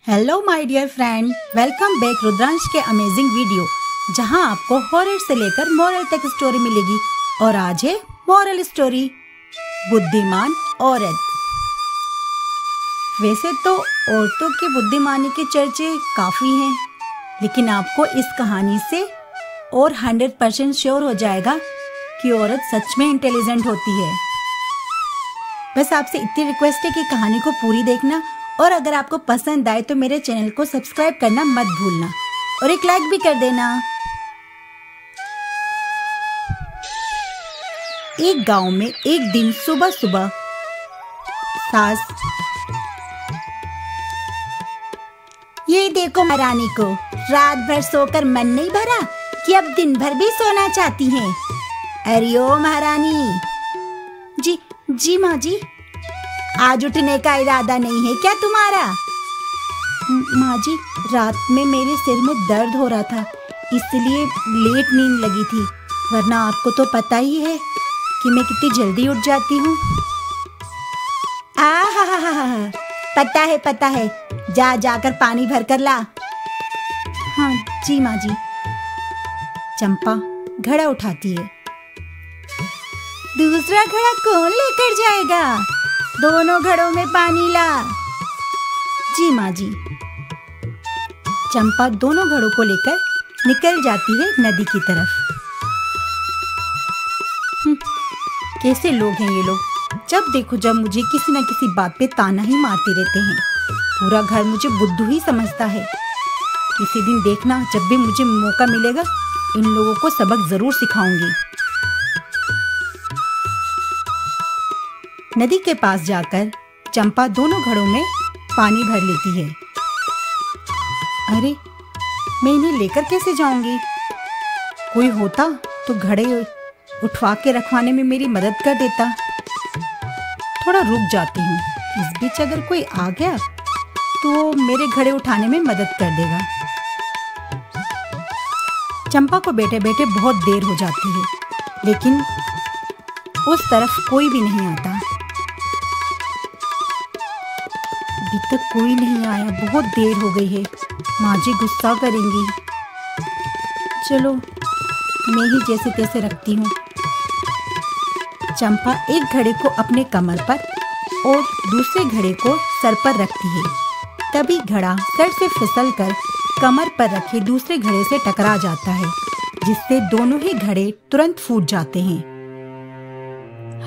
Hello my dear friend, welcome back Rudransh के amazing video, जहां आपको हॉरर से लेकर मॉरल तक स्टोरी मिलेगी। और आज है मॉरल स्टोरी, बुद्धिमान औरत। वैसे तो औरतों की बुद्धिमानी के चर्चे काफी हैं, लेकिन आपको इस कहानी से और 100% श्योर हो जाएगा कि औरत सच में इंटेलिजेंट होती है। बस आपसे इतनी रिक्वेस्ट है कि कहानी को पूरी देखना, और अगर आपको पसंद आए तो मेरे चैनल को सब्सक्राइब करना मत भूलना और एक लाइक भी कर देना। एक गांव में एक दिन सुबह सुबह सास, ये देखो महारानी को रात भर सोकर मन नहीं भरा कि अब दिन भर भी सोना चाहती हैं। अरे ओ महारानी जी माँ जी, आज उठने का इरादा नहीं है क्या तुम्हारा? माँ जी, रात में मेरे सिर में दर्द हो रहा था, इसलिए लेट नींद लगी थी, वरना आपको तो पता ही है कि मैं कितनी जल्दी उठ जाती हूँ। पता है, जाकर पानी भर कर ला। हाँ जी माँ जी। चंपा घड़ा उठाती है। दूसरा घड़ा कौन लेकर जाएगा? दोनों घड़ों में पानी ला। जी माँ जी। चंपा दोनों घड़ों को लेकर निकल जाती है नदी की तरफ। कैसे लोग हैं ये लोग, जब देखो जब मुझे किसी न किसी बात पे ताना ही मारते रहते हैं। पूरा घर मुझे बुद्धू ही समझता है। किसी दिन देखना, जब भी मुझे मौका मिलेगा इन लोगों को सबक जरूर सिखाऊंगी। नदी के पास जाकर चंपा दोनों घड़ों में पानी भर लेती है। अरे, मैं इन्हें लेकर कैसे जाऊंगी? कोई होता तो घड़े उठवा के रखवाने में मेरी मदद कर देता। थोड़ा रुक जाती हूँ, इस बीच अगर कोई आ गया तो मेरे घड़े उठाने में मदद कर देगा। चंपा को बैठे बैठे बहुत देर हो जाती है, लेकिन उस तरफ कोई भी नहीं आता। अभी तक कोई नहीं आया, बहुत देर हो गई है, माँ जी गुस्सा करेंगी। चलो मैं ही जैसे तैसे रखती हूँ। चंपा एक घड़े को अपने कमर पर और दूसरे घड़े को सर पर रखती है। तभी घड़ा सर से फिसलकर कमर पर रखे दूसरे घड़े से टकरा जाता है, जिससे दोनों ही घड़े तुरंत फूट जाते हैं।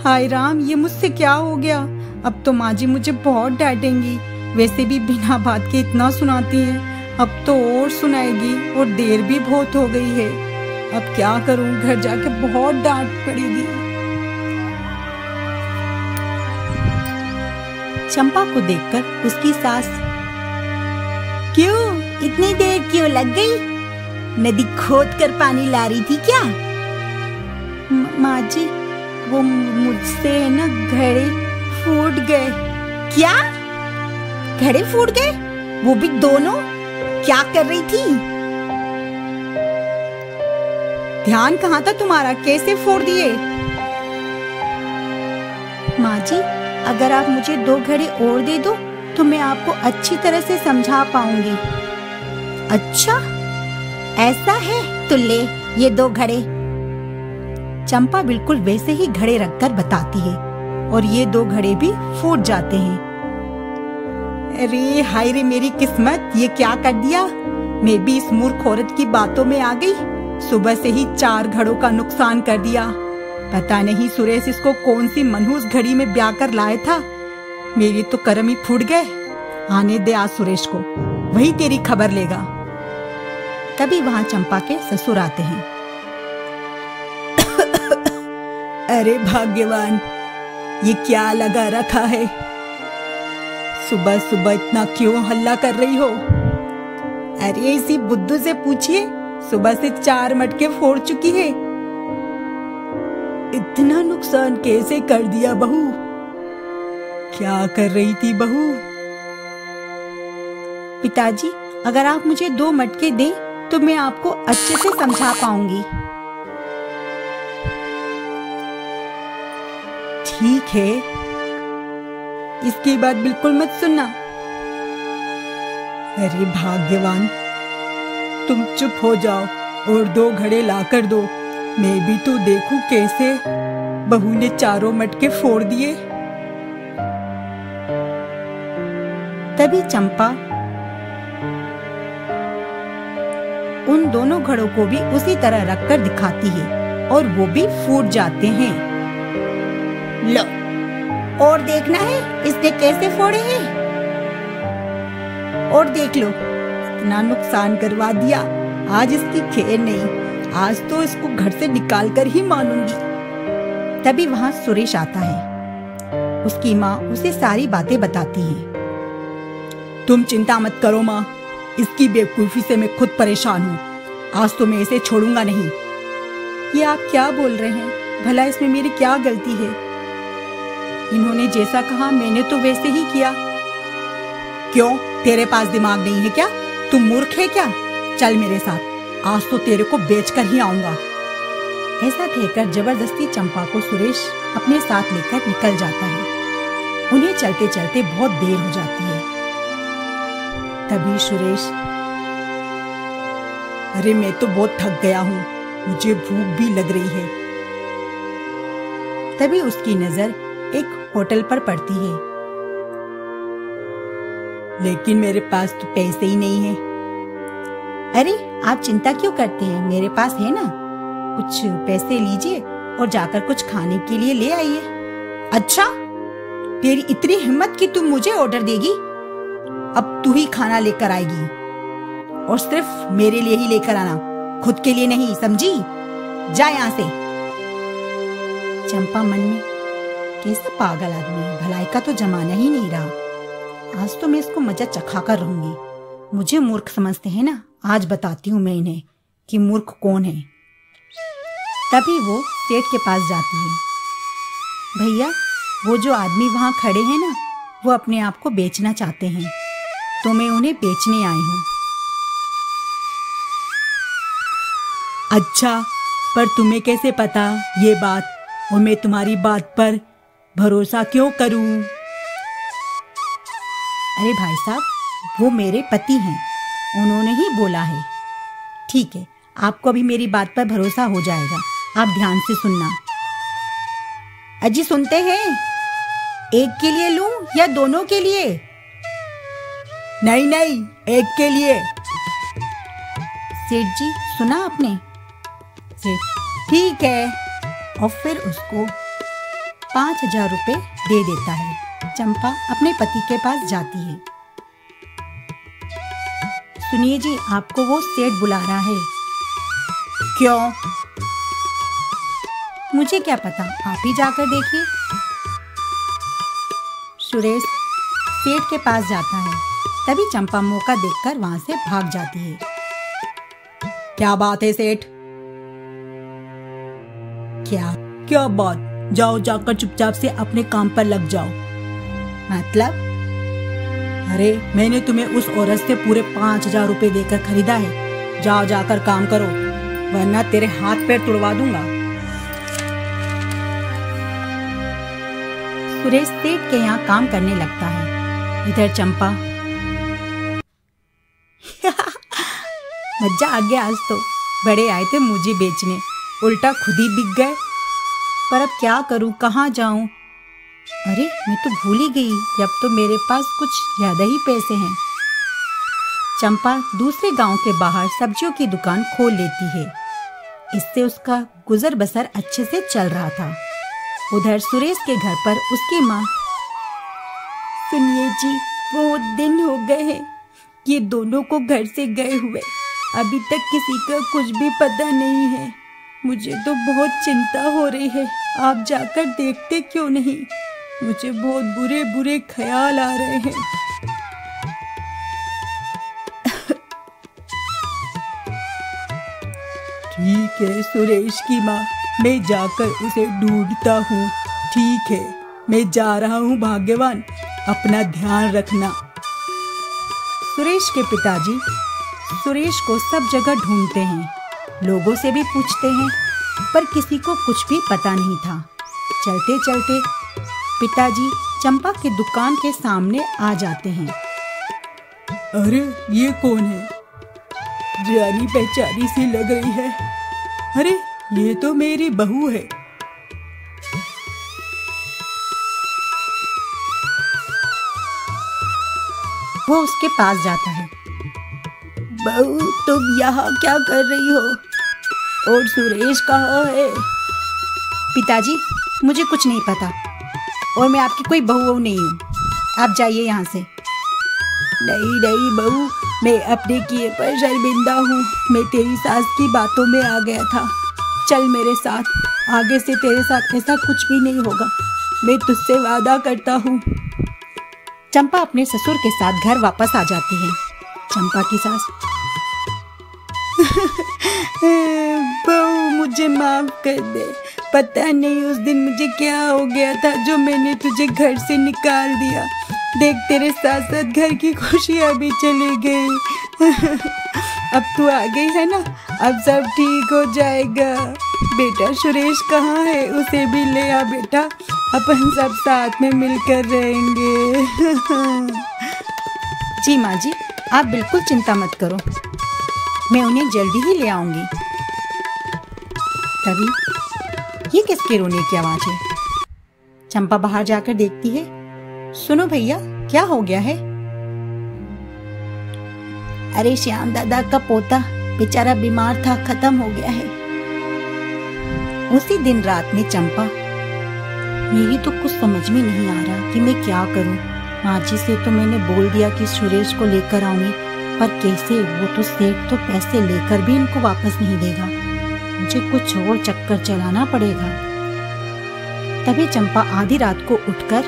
हाय राम, ये मुझसे क्या हो गया? अब तो माँ जी मुझे बहुत डांटेंगी। वैसे भी बिना बात के इतना सुनाती है, अब तो और सुनाएगी, और देर भी बहुत हो गई है। अब क्या करूं, घर जाके बहुत डांट पड़ेगी। चंपा को देखकर उसकी सास, क्यों इतनी देर क्यों लग गई? नदी खोद कर पानी ला रही थी क्या? माँ जी, वो मुझसे ना घड़े फूट गए। क्या? घड़े फूट गए? वो भी दोनों? क्या कर रही थी? ध्यान कहाँ था तुम्हारा, कैसे फोड़ दिए? माँ जी, अगर आप मुझे 2 घड़े और दे दो तो मैं आपको अच्छी तरह से समझा पाऊंगी। अच्छा ऐसा है, तो ले ये 2 घड़े। चंपा बिल्कुल वैसे ही घड़े रखकर बताती है, और ये 2 घड़े भी फूट जाते हैं। अरे हाय रे मेरी किस्मत, ये क्या कर दिया? मैं भी इस मूर्ख औरत की बातों में आ गई। सुबह से ही 4 घड़ों का नुकसान कर दिया। पता नहीं सुरेश इसको कौन सी मनहूस घड़ी में ब्याह कर लाया था। मेरी तो कर्म ही फूट गए। आने दे आज सुरेश को, वही तेरी खबर लेगा। तभी वहां चंपा के ससुर आते हैं। अरे भाग्यवान, ये क्या लगा रखा है? सुबह सुबह इतना क्यों हल्ला कर रही हो? अरे इसी बुद्धू से पूछिए, सुबह से 4 मटके फोड़ चुकी है। इतना नुकसान कैसे कर दिया बहू? क्या कर रही थी बहू? पिताजी, अगर आप मुझे 2 मटके दें तो मैं आपको अच्छे से समझा पाऊंगी। ठीक है, इसकी बात बिल्कुल मत सुनना। अरे भाग्यवान, तुम चुप हो जाओ और 2 घड़े लाकर दो। मैं भी तो देखूं कैसे बहू ने चारों मटके फोड़ दिए। तभी चंपा उन दोनों घड़ों को भी उसी तरह रखकर दिखाती है और वो भी फूट जाते हैं। लो, और देखना है इसने कैसे फोड़े हैं। और देख लो, इतना नुकसान करवा दिया। आज इसकी खैर नहीं, आज तो इसको घर से निकाल कर ही मानूंगी। तभी वहां सुरेश आता है। उसकी माँ उसे सारी बातें बताती है। तुम चिंता मत करो माँ, इसकी बेवकूफी से मैं खुद परेशान हूँ। आज तो मैं इसे छोड़ूंगा नहीं। ये आप क्या बोल रहे हैं? भला इसमें मेरी क्या गलती है? इन्होंने जैसा कहा मैंने तो वैसे ही किया। क्यों, तेरे पास दिमाग नहीं है क्या? तुम मूर्ख है क्या? चल मेरे साथ, आज तो तेरे को बेचकर ही आऊंगा। ऐसा कहकर जबरदस्ती चंपा को सुरेश अपने साथ लेकर निकल जाता है। उन्हें चलते चलते बहुत देर हो जाती है। तभी सुरेश, अरे मैं तो बहुत थक गया हूँ, मुझे भूख भी लग रही है। तभी उसकी नजर एक होटल पर पड़ती है। लेकिन मेरे पास तो पैसे ही नहीं है। अरे आप चिंता क्यों करते हैं, मेरे पास है ना। कुछ पैसे लीजिए और जाकर कुछ खाने के लिए ले आइए। अच्छा, तेरी इतनी हिम्मत कि तुम मुझे ऑर्डर देगी? अब तू ही खाना लेकर आएगी और सिर्फ मेरे लिए ही लेकर आना, खुद के लिए नहीं, समझी? जा यहाँ से। चंपा मन में, कैसा पागल आदमी है, भलाई का तो जमाना ही नहीं रहा। आज तो मैं इसको मजा चखा कर रहूंगी। मुझे मूर्ख समझते हैं ना, आज बताती हूँ मैं इन्हें कि मूर्ख कौन है। तभी वो सेठ के पास जाती है। भैया, वो जो आदमी वहां खड़े हैं ना, वो अपने आप को बेचना चाहते हैं, तो मैं उन्हें बेचने आई हूँ। अच्छा, पर तुम्हें कैसे पता ये बात, और मैं तुम्हारी बात पर भरोसा क्यों करूं? अरे भाई साहब, वो मेरे पति हैं, उन्होंने ही बोला है। ठीक है, आपको अभी मेरी बात पर भरोसा हो जाएगा, आप ध्यान से सुनना। अजी सुनते हैं? एक के लिए लूं या दोनों के लिए? नहीं नहीं, एक के लिए। सेठ जी, सुना आपने? सेठ, ठीक है। और फिर उसको 5,000 रुपए दे देता है। चंपा अपने पति के पास जाती है। सुनिए जी, आपको वो सेठ बुला रहा है। क्यों? मुझे क्या पता, आप ही जाकर देखिए। सुरेश सेठ के पास जाता है। तभी चंपा मौका देखकर वहां से भाग जाती है। क्या बात है सेठ? क्या बात? जाओ, जाकर चुपचाप से अपने काम पर लग जाओ। मतलब? अरे मैंने तुम्हें उस औरत से पूरे 5,000 रुपए देकर खरीदा है। जाओ, जाकर काम करो, वरना तेरे हाथ पैर तुड़वा दूंगा। सुरेश सेठ के यहाँ काम करने लगता है। इधर चंपा मजा आ गया, आज तो बड़े आए थे मुझे बेचने, उल्टा खुद ही बिक गए। पर अब क्या करूं, कहाँ जाऊं? अरे मैं तो भूल ही गई कि अब तो मेरे पास कुछ ज्यादा ही पैसे हैं। चंपा दूसरे गांव के बाहर सब्जियों की दुकान खोल लेती है। इससे उसका गुजर बसर अच्छे से चल रहा था। उधर सुरेश के घर पर उसकी माँ, सुनिए जी, बहुत दिन हो गए हैं ये दोनों को घर से गए हुए, अभी तक किसी का कुछ भी पता नहीं है। मुझे तो बहुत चिंता हो रही है, आप जाकर देखते क्यों नहीं? मुझे बहुत बुरे बुरे ख्याल आ रहे हैं। ठीक है सुरेश की माँ, मैं जाकर उसे ढूंढता हूँ। ठीक है, मैं जा रहा हूँ भाग्यवान, अपना ध्यान रखना। सुरेश के पिताजी सुरेश को सब जगह ढूंढते हैं, लोगों से भी पूछते हैं, पर किसी को कुछ भी पता नहीं था। चलते चलते पिताजी चंपा की दुकान के सामने आ जाते हैं। अरे ये कौन है? जानी पहचानी सी लग रही है। अरे ये तो मेरी बहू है। वो उसके पास जाता है। बहू, तुम यहाँ क्या कर रही हो? और सुरेश कहाँ है? पिताजी, मुझे कुछ नहीं पता और मैं आपकी कोई बहू नहीं हूँ। आप जाइए यहाँ से। नहीं नहीं बहू, मैं अपने किए पर शर्मिंदा हूँ। मैं तेरी सास की बातों में आ गया था। चल मेरे साथ, आगे से तेरे साथ ऐसा कुछ भी नहीं होगा। मैं तुझसे वादा करता हूँ। चंपा अपने ससुर के साथ घर वापस आ जाती है। चंपा की सास, बहू मुझे माफ कर दे। पता नहीं उस दिन मुझे क्या हो गया था जो मैंने तुझे घर से निकाल दिया। देख, तेरे साथ साथ घर की खुशियाँ भी चली गई। अब तू आ गई है ना, अब सब ठीक हो जाएगा। बेटा सुरेश कहाँ है? उसे भी ले आ बेटा, अपन सब साथ में मिलकर रहेंगे। जी माँ जी, आप बिल्कुल चिंता मत करो, मैं उन्हें जल्दी ही ले आऊंगी। तभी ये किसके रोने की आवाज है? चंपा बाहर जाकर देखती है। सुनो भैया, क्या हो गया है? अरे श्याम दादा का पोता बेचारा बीमार था, खत्म हो गया है। उसी दिन रात में चंपा, मेरी तो कुछ समझ में नहीं आ रहा कि मैं क्या करूं। माँ जी से तो मैंने बोल दिया कि सुरेश को लेकर आऊंगी, पर कैसे? वो तो सेठ तो पैसे लेकर भी इनको वापस नहीं देगा। मुझे कुछ और चक्कर चलाना पड़ेगा। तभी चंपा आधी रात को उठकर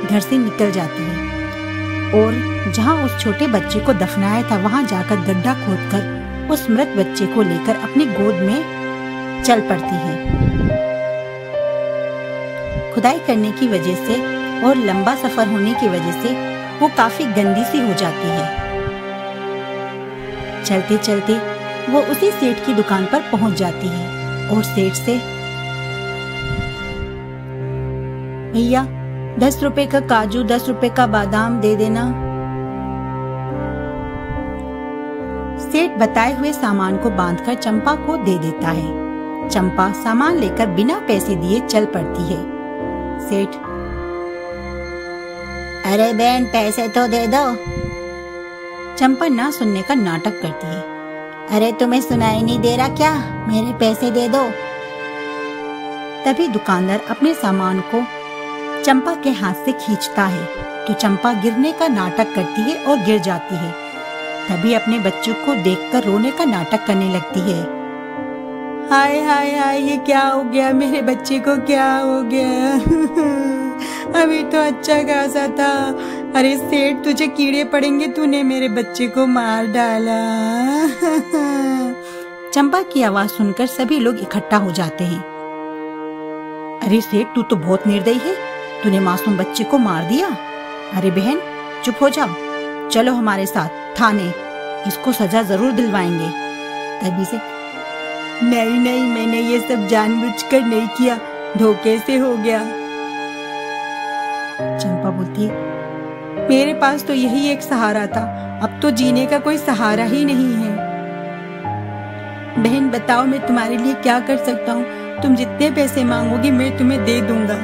घर से निकल जाती है और जहाँ उस छोटे बच्चे को दफनाया था वहां जाकर गड्ढा खोदकर उस मृत बच्चे को लेकर अपनी गोद में चल पड़ती है। खुदाई करने की वजह से और लंबा सफर होने की वजह से वो काफी गंदी सी हो जाती है। चलते चलते वो उसी सेठ की दुकान पर पहुंच जाती है और सेठ से, भैया 10 रुपए का काजू, 10 रुपए का बादाम दे देना। सेठ बताए हुए सामान को बांधकर चंपा को दे देता है। चंपा सामान लेकर बिना पैसे दिए चल पड़ती है। सेठ, अरे बहन पैसे तो दे दो। चंपा ना सुनने का नाटक करती है। अरे तुम्हें सुनाई नहीं दे रहा क्या? मेरे पैसे दे दो। तभी दुकानदार अपने सामान को चंपा के हाथ से खींचता है तो चंपा गिरने का नाटक करती है और गिर जाती है। तभी अपने बच्चों को देखकर रोने का नाटक करने लगती है। हाय हाय हाय, ये क्या हो गया? मेरे बच्चे को क्या हो गया? अभी तो अच्छा खासा था। अरे सेठ, तुझे कीड़े पड़ेंगे, तूने मेरे बच्चे को मार डाला। चंपा की आवाज सुनकर सभी लोग इकट्ठा हो जाते हैं। अरे सेठ, तू तो बहुत निर्दयी है, तूने मासूम बच्चे को मार दिया। अरे बहन चुप हो जाओ, चलो हमारे साथ थाने, इसको सजा जरूर दिलवाएंगे। तभी से, नहीं नहीं, मैंने ये सब जानबूझकर नहीं किया, धोखे से हो गया। चंपा बोलती है, मेरे पास तो यही एक सहारा था, अब तो जीने का कोई सहारा ही नहीं है। बहन बताओ, मैं तुम्हारे लिए क्या कर सकता हूँ? तुम जितने पैसे मांगोगी मैं तुम्हें दे दूंगा।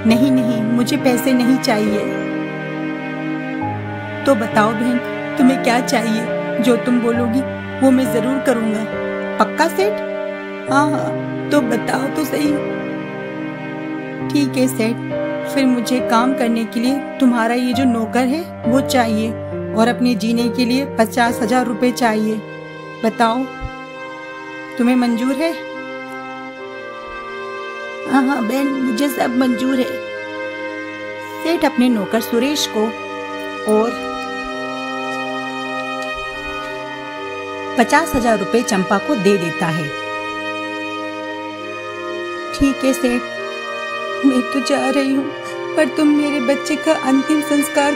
नहीं नहीं, मुझे पैसे नहीं चाहिए। तो बताओ बहन, तुम्हें क्या चाहिए? जो तुम बोलोगी वो मैं जरूर करूंगा। पक्का सेठ? हाँ हाँ, तो बताओ तो सही। ठीक है सेठ, फिर मुझे काम करने के लिए तुम्हारा ये जो नौकर है वो चाहिए और अपने जीने के लिए 50,000 रुपए चाहिए। बताओ तुम्हें मंजूर है? हाँ हाँ बहन, मुझे सब मंजूर है। सेठ अपने नौकर सुरेश को और 50,000 रुपए चंपा को दे देता है। ठीक है सेठ, मैं तो जा रही हूँ, पर तुम मेरे बच्चे का अंतिम संस्कार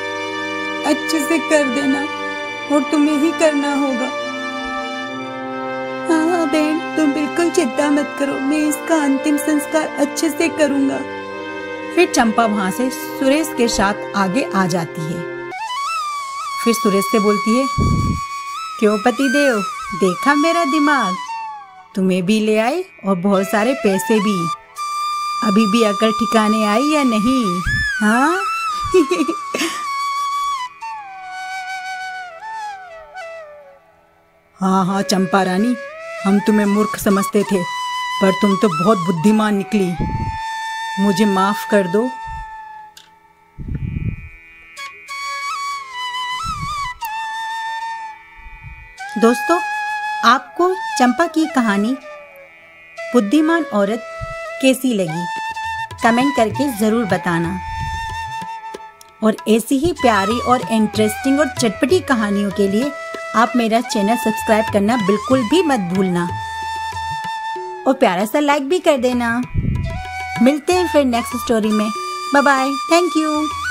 अच्छे से कर देना, और तुम्हें ही करना होगा। हाँ बहन, तुम बिल्कुल चिंता मत करो, मैं इसका अंतिम संस्कार अच्छे से करूँगा। फिर चंपा वहां से सुरेश के साथ आगे आ जाती है। फिर सूरज से बोलती है, क्यों पतिदेव, देखा मेरा दिमाग? तुम्हें भी ले आई और बहुत सारे पैसे भी। अभी भी अकल ठिकाने आई या नहीं? हाँ? हाँ हाँ चंपा रानी, हम तुम्हें मूर्ख समझते थे, पर तुम तो बहुत बुद्धिमान निकली। मुझे माफ कर दो। दोस्तों, आपको चंपा की कहानी बुद्धिमान औरत कैसी लगी? कमेंट करके ज़रूर बताना। और ऐसी ही प्यारी और इंटरेस्टिंग और चटपटी कहानियों के लिए आप मेरा चैनल सब्सक्राइब करना बिल्कुल भी मत भूलना और प्यारा सा लाइक भी कर देना। मिलते हैं फिर नेक्स्ट स्टोरी में। Bye bye. Thank you.